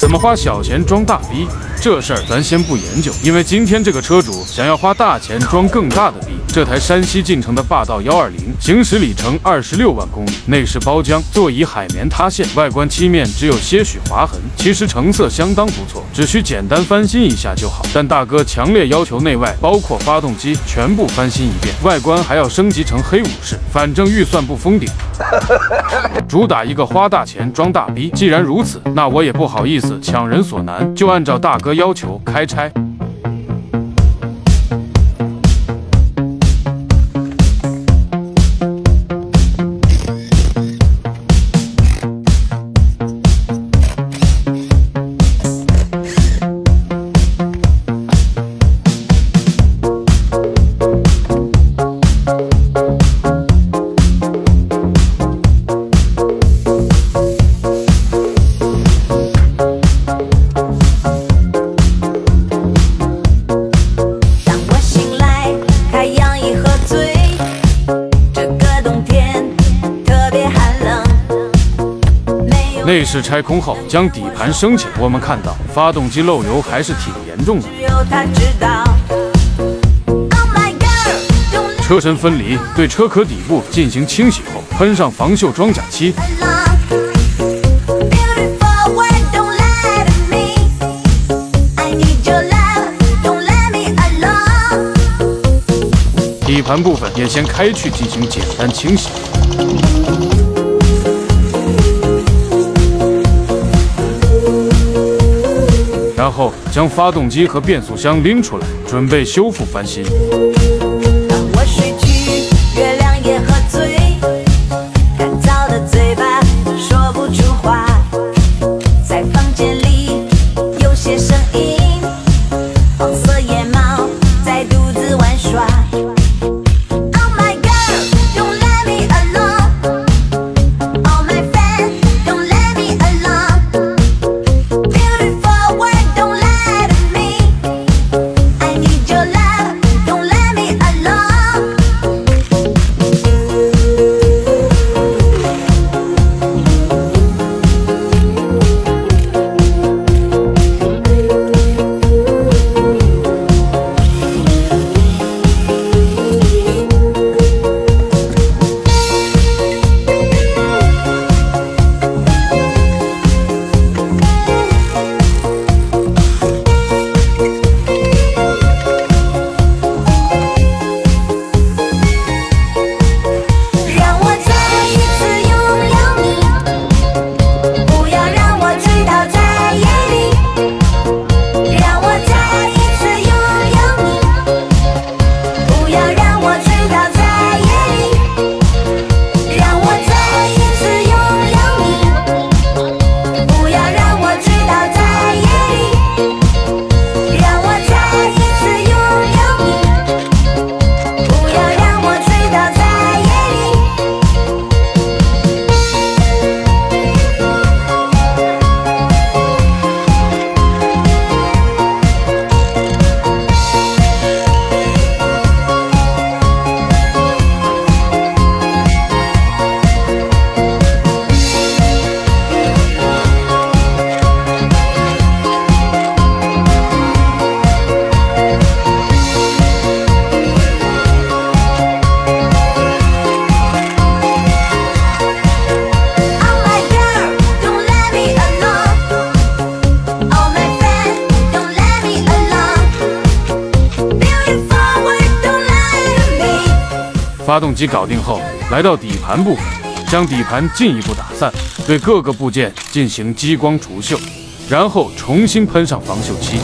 怎么花小钱装大逼？这事儿咱先不研究，因为今天这个车主想要花大钱装更大的逼。这台山西进城的霸道120，行驶里程26万公里，内饰包浆，座椅海绵塌陷，外观漆面只有些许划痕，其实成色相当不错，只需简单翻新一下就好。但大哥强烈要求内外，包括发动机全部翻新一遍，外观还要升级成黑武士，反正预算不封顶。主打一个花大钱装大逼，既然如此，那我也不好意思强人所难，就按照大哥要求开拆。内饰拆空后，将底盘升起来，我们看到发动机漏油还是挺严重的。车身分离，对车壳底部进行清洗后，喷上防锈装甲漆。底盘部分也先开去进行简单清洗。然后将发动机和变速箱拎出来，准备修复翻新。当我睡去，月亮也喝醉，干燥的嘴巴说不出话，在房间里有些声音，黄色野猫在独自玩耍。发动机搞定后，来到底盘部分，将底盘进一步打散，对各个部件进行激光除锈，然后重新喷上防锈漆。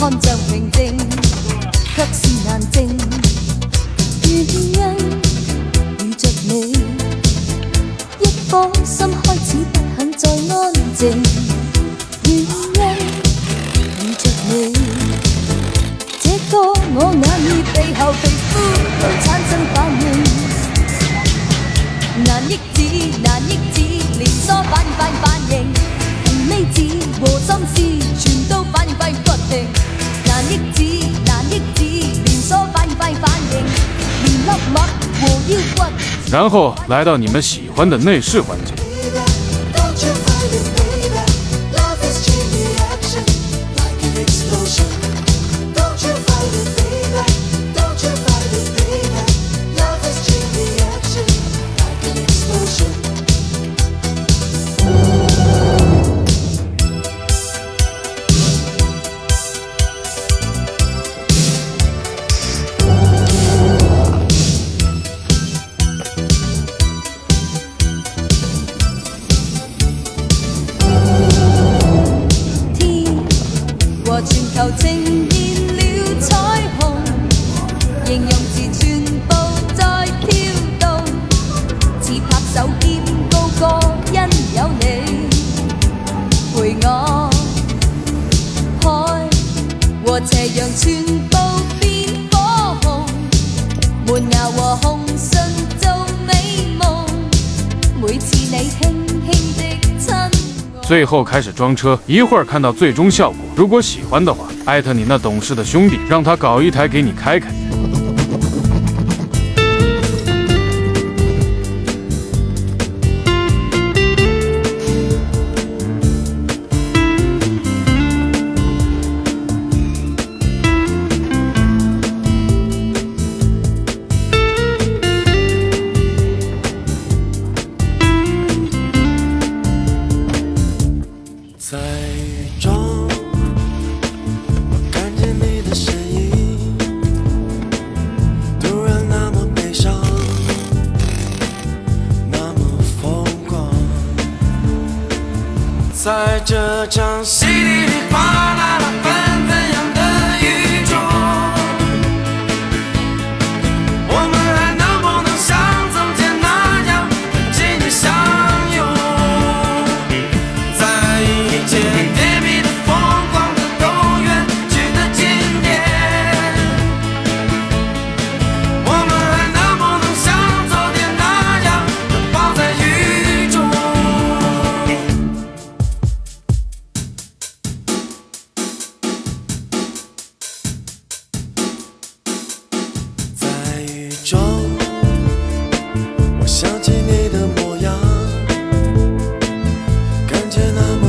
看像平静，卻是難靜。原因遇着你，一顆心開始不肯再安靜。原因遇着你，這個我眼耳鼻喉皮膚都產生反應，難抑制難抑制，連鎖反應。理智和心思全都反應不停，難抑制難抑制，連鎖反應，連粒脈和腰骨。然後來到你們喜歡的內飾環節。和全球呈現了彩虹，形容詞全部在跳動，似拍手兼高歌，因有你陪我。海和斜陽全部變火紅，門牙和紅唇做美夢，每次你輕輕的親。最後開始裝車，一會兒看到最終效果，如果喜歡的話，艾特你那懂事的兄弟，讓他搞一台給你開開。在雨中，我看见你的身影，突然那麼悲傷，那麼瘋狂。在這場戲裡，你劃來了紛紛揚的雨中，我們還能不能像從前那樣緊緊相擁？在一切甜蜜的瘋狂的都遠去的今天，我們還能不能像昨天那樣擁抱在雨中？在雨中，我想起你的模樣，感覺那麼